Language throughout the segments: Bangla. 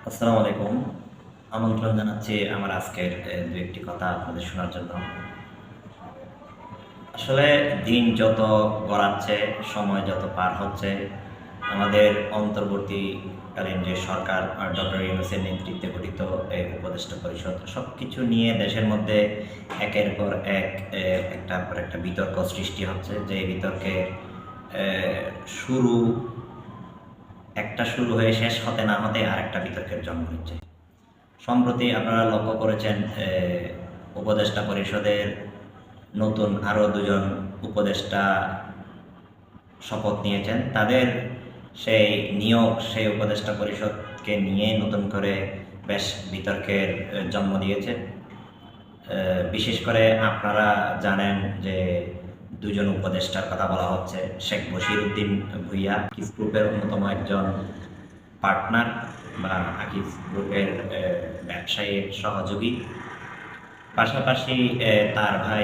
আসসালামু আলাইকুম। আমন্ত্রণ জানাচ্ছি আমার আজকের দু একটি কথা আপনাদের শোনার জন্য। আসলে দিন যত গড়াচ্ছে, সময় যত পার হচ্ছে, আমাদের অন্তর্বর্তীকালীন যে সরকার ডক্টর ইউনূসের নেতৃত্বে গঠিত এই উপদেষ্টা পরিষদ সবকিছু নিয়ে দেশের মধ্যে একের পর এক একটার পর একটা বিতর্ক সৃষ্টি হচ্ছে। যে বিতর্কের শুরু শুরু হয়ে শেষ হতে না হতে আরেকটা বিতর্কের জন্ম নিচ্ছে। সম্প্রতি আপনারা লক্ষ্য করেছেন উপদেষ্টা পরিষদের নতুন আরও দুজন উপদেষ্টা শপথ নিয়েছেন। তাদের সেই নিয়োগ সেই উপদেষ্টা পরিষদকে নিয়ে নতুন করে বেশ বিতর্কের জন্ম দিয়েছে। বিশেষ করে আপনারা জানেন যে দুজন উপদেষ্টার কথা বলা হচ্ছে। শেখ বশিরউদ্দিন ভূঁইয়া আকিজ গ্রুপের অন্যতম একজন পার্টনার বা আকিজ গ্রুপের ব্যবসায়ীর সহযোগী, পাশাপাশি তার ভাই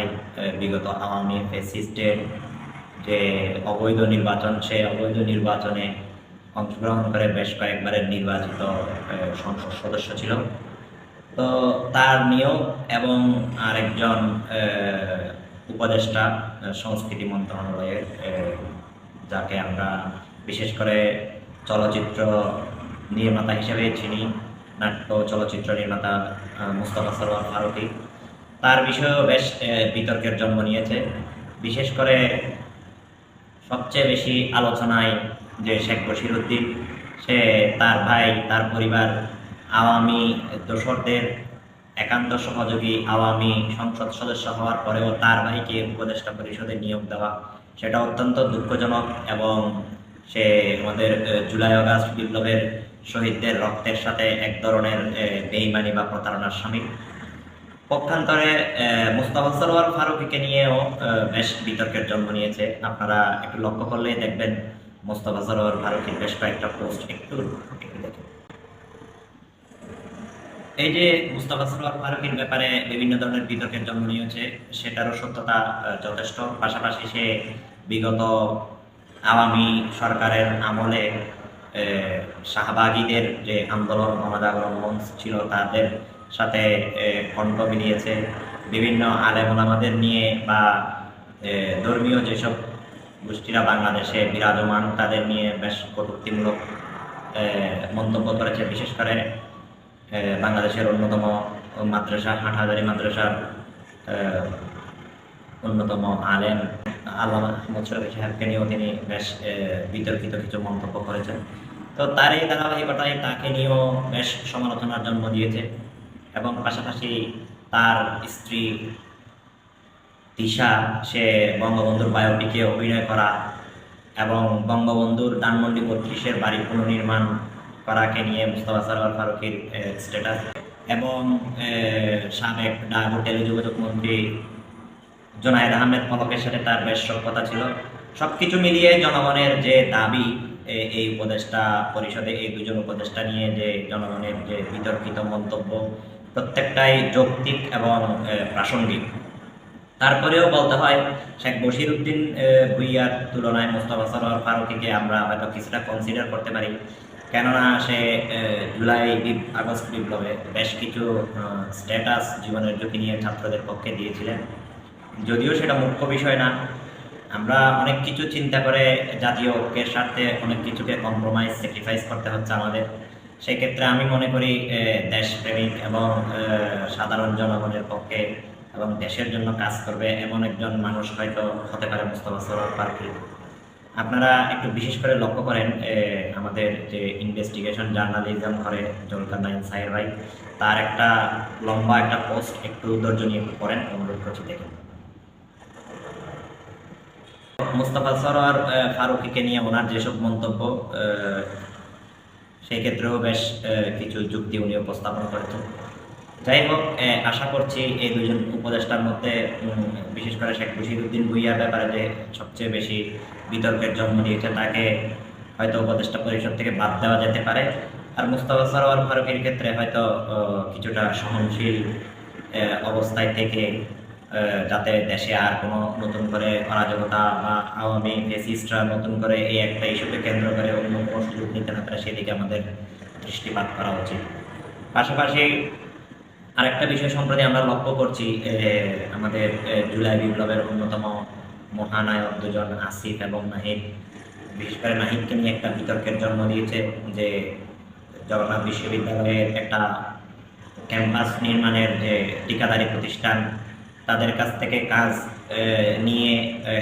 বিগত আওয়ামী ফ্যাসিস্টের যে অবৈধ নির্বাচন, সেই অবৈধ নির্বাচনে অংশগ্রহণ করে বেশ কয়েকবারের নির্বাচিত সংসদ সদস্য ছিল। তো তার নিয়োগ এবং আরেকজন উপদেষ্টা সংস্কৃতি মন্ত্রণালয়ের, যাকে আমরা বিশেষ করে চলচ্চিত্র নির্মাতা হিসেবে চিনি, নাট্য চলচ্চিত্র নির্মাতা মুস্তাফা সরোয়ার ফারুকী, তার বিষয়েও বেশ বিতর্কের জন্ম নিয়েছে। বিশেষ করে সবচেয়ে বেশি আলোচনায় যে শেখ বশিরউদ্দিন, সে তার ভাই, তার পরিবার আওয়ামী দোসরদের একান্ত সহযোগী, আওয়ামী সংসদ সদস্য হওয়ার পরেও তার ভাইকে উপদেষ্টা পরিষদে নিয়োগ দেওয়া, সেটা অত্যন্ত দুঃখজনক। এবং সে আমাদের জুলাই আগস্ট বিপ্লবের শহীদদের রক্তের সাথে এক ধরনের বেইমানি বা প্রতারণার সামিল। পক্ষান্তরে মুস্তাফা সরোয়ার ফারুকীকে নিয়েও বেশ বিতর্কের জন্ম নিয়েছে। আপনারা একটু লক্ষ্য করলেই দেখবেন মুস্তাফা সরোয়ার ফারুকীর বেশ কয়েকটা পোস্ট একটু দেখেন। এই যে মুস্তাফা সরোয়ার ফারুকীর ব্যাপারে বিভিন্ন ধরনের বিতর্কের জন্ম নিয়েছে, সেটারও সত্যতা যথেষ্ট। পাশাপাশি সে বিগত আওয়ামী সরকারের আমলে শাহবাগীদের যে আন্দোলন গণজাগরণ মঞ্চ ছিল, তাদের সাথে কণ্ঠ মিলিয়েছে। বিভিন্ন আলেম ওলামাদের নিয়ে বা ধর্মীয় যেসব গোষ্ঠীরা বাংলাদেশে বিরাজমান, তাদের নিয়ে বেশ কটূক্তিমূলক মন্তব্য করেছে। বিশেষ করে বাংলাদেশের অন্যতম মাদ্রাসা, হাটহাজারী মাদ্রাসার অন্যতম আলেম আল্লামা আহমদ শরীফ সাহেবকে নিয়েও তিনি বেশ বিতর্কিত কিছু মন্তব্য করেছেন। তো তার এই ধারাবাহিকতায় তাকে নিয়েও বেশ সমালোচনার জন্ম দিয়েছে। এবং পাশাপাশি তার স্ত্রী তিশা, সে বঙ্গবন্ধুর বায়োপিকে অভিনয় করা এবং বঙ্গবন্ধুর ধানমন্ডি ৩২-এর বাড়ি পুনর্নির্মাণ করাকে নিয়ে মুস্তাফা সরোয়ার ফারুকীর স্ট্যাটাস, এবং সাবেক ডাক ও টেলিযোগাযোগ মন্ত্রী জোনায়েদ আহমেদ পলকের সাথে তার বেশ সখ্যতা ছিল। সবকিছু মিলিয়ে জনগণের যে দাবি, এই উপদেষ্টা পরিষদে এই দুজন উপদেষ্টা নিয়ে যে জনগণের যে বিতর্কিত মন্তব্য, প্রত্যেকটাই যৌক্তিক এবং প্রাসঙ্গিক। তারপরেও বলতে হয়, শেখ বশিরউদ্দিন ভূঁইয়ার তুলনায় মুস্তাফা সরোয়ার ফারুকীকে আমরা হয়তো কিছুটা কনসিডার করতে পারি। কেননা সে জুলাই আগস্ট বিপ্লবে বেশ কিছু স্ট্যাটাস জীবনের ঝুঁকি নিয়ে ছাত্রদের পক্ষে দিয়েছিলেন। যদিও সেটা মুখ্য বিষয় না, আমরা অনেক কিছু চিন্তা করে জাতীয় ঐক্যের স্বার্থে অনেক কিছুকে কম্প্রোমাইজ, স্যাক্রিফাইস করতে হচ্ছে আমাদের। সেক্ষেত্রে আমি মনে করি দেশপ্রেমিক এবং সাধারণ জনগণের পক্ষে এবং দেশের জন্য কাজ করবে এমন একজন মানুষ হয়তো হতে পারে মুস্তাফা সরোয়ার ফারুকী। আপনারা একটু বিশেষ করে লক্ষ্য করেন, আমাদের যে ইনভেস্টিগেশন জার্নালিজম করে জুলকারনাইন সাহের ভাই, তার একটা লম্বা একটা পোস্ট, একটু ধৈর্য নিয়ে একটু পড়েন, অনুরোধ করছি দেখেন। মুস্তাফা সরোয়ার ফারুকীকে নিয়ে ওনার যেসব মন্তব্য, সেই ক্ষেত্রেও বেশ কিছু যুক্তি উনি উপস্থাপন করেছেন। যাই হোক, আশা করছি এই দুজন উপদেষ্টার মধ্যে বিশেষ করে শেখ বশিরউদ্দিন ভূঁইয়ার ব্যাপারে যে সবচেয়ে বেশি বিতর্কের জন্ম দিয়েছে, তাকে হয়তো উপদেষ্টা পরিষদ থেকে বাদ দেওয়া যেতে পারে। আর মুস্তাফা সরোয়ার ফারুকীর ক্ষেত্রে হয়তো কিছুটা সহনশীল অবস্থায় থেকে, যাতে দেশে আর কোনো নতুন করে অরাজকতা বা আওয়ামী ফ্যাসিস্টরা নতুন করে এই একটা ইস্যুকে কেন্দ্র করে অন্য কোনো সুযোগ নিতে না পারে, সেদিকে আমাদের দৃষ্টিপাত করা উচিত। পাশাপাশি আরেকটা বিষয় সম্প্রতি আমরা লক্ষ্য করছি, আমাদের জুলাই বিপ্লবের অন্যতম মহানায়ক দুজন আসিফ এবং নাহিদ, বিশেষ করে নাহিদকে নিয়ে একটা বিতর্কের জন্ম দিয়েছে যে জগন্নাথ বিশ্ববিদ্যালয়ের একটা ক্যাম্পাস নির্মাণের যে ঠিকাদারি প্রতিষ্ঠান, তাদের কাছ থেকে কাজ নিয়ে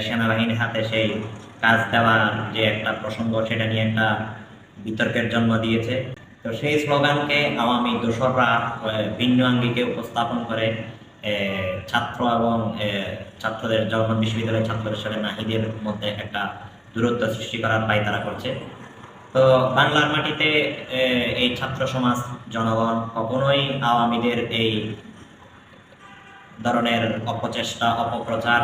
সেনাবাহিনীর হাতে সেই কাজ দেওয়ার যে একটা প্রসঙ্গ, সেটা নিয়ে একটা বিতর্কের জন্ম দিয়েছে। তো সেই স্লোগানকে আওয়ামী দোসররা ভিন্ন আঙ্গিকে উপস্থাপন করে ছাত্র এবং ছাত্রদের, জগন্নাথ বিশ্ববিদ্যালয়ের ছাত্রদের সাথে নাহিদের মধ্যে একটা দূরত্ব সৃষ্টি করার পায়তারা করছে। তো বাংলার মাটিতে এই ছাত্র সমাজ, জনগণ কখনোই আওয়ামীদের এই ধরনের অপচেষ্টা, অপপ্রচার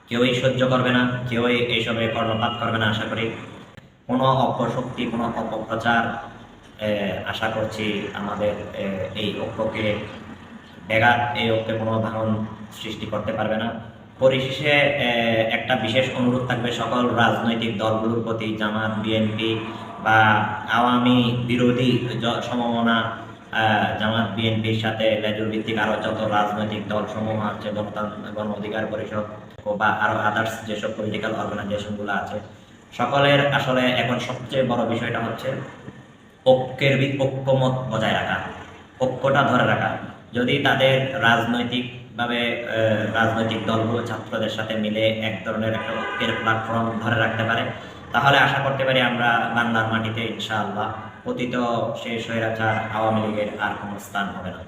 কেউই সহ্য করবে না, কেউই এইসবে কর্ণপাত করবে না। আশা করি কোনো অপশক্তি, কোনো অপপ্রচার আশা করছি আমাদের এই ঐক্যকে এই ঐক্যে কোনো ভাঙন সৃষ্টি করতে পারবে না। পরিশেষে একটা বিশেষ অনুরোধ থাকবে সকল রাজনৈতিক দলগুলোর প্রতি, জামাত, বিএনপি বা আওয়ামী বিরোধী সমমনা জামাত, বিএনপির সাথে লেজুর ভিত্তিক আরো যত রাজনৈতিক দল সমূহ আছে, গণ অধিকার পরিষদ বা আরো আদার্স যেসব পলিটিক্যাল অর্গানাইজেশনগুলো আছে, সকলের আসলে এখন সবচেয়ে বড় বিষয়টা হচ্ছে ঐক্যমত বজায় রাখা, ঐক্যটা ধরে রাখা। যদি তাদের রাজনৈতিক দলগুলো ছাত্রদের সাথে মিলে এক ধরনের একটা ঐক্যের প্ল্যাটফর্ম ধরে রাখতে পারে, তাহলে আশা করতে পারি আমরা বাংলার মাটিতে ইনশাআল্লাহ পতিত সেই স্বৈরাচার আওয়ামী লীগের আর কোনো স্থান হবে না।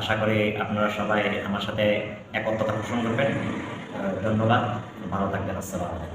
আশা করি আপনারা সবাই আমার সাথে একত্রতা পোষণ করবেন। ধন্যবাদ, ভালো থাকবেন। আসসালামু আলাইকুম।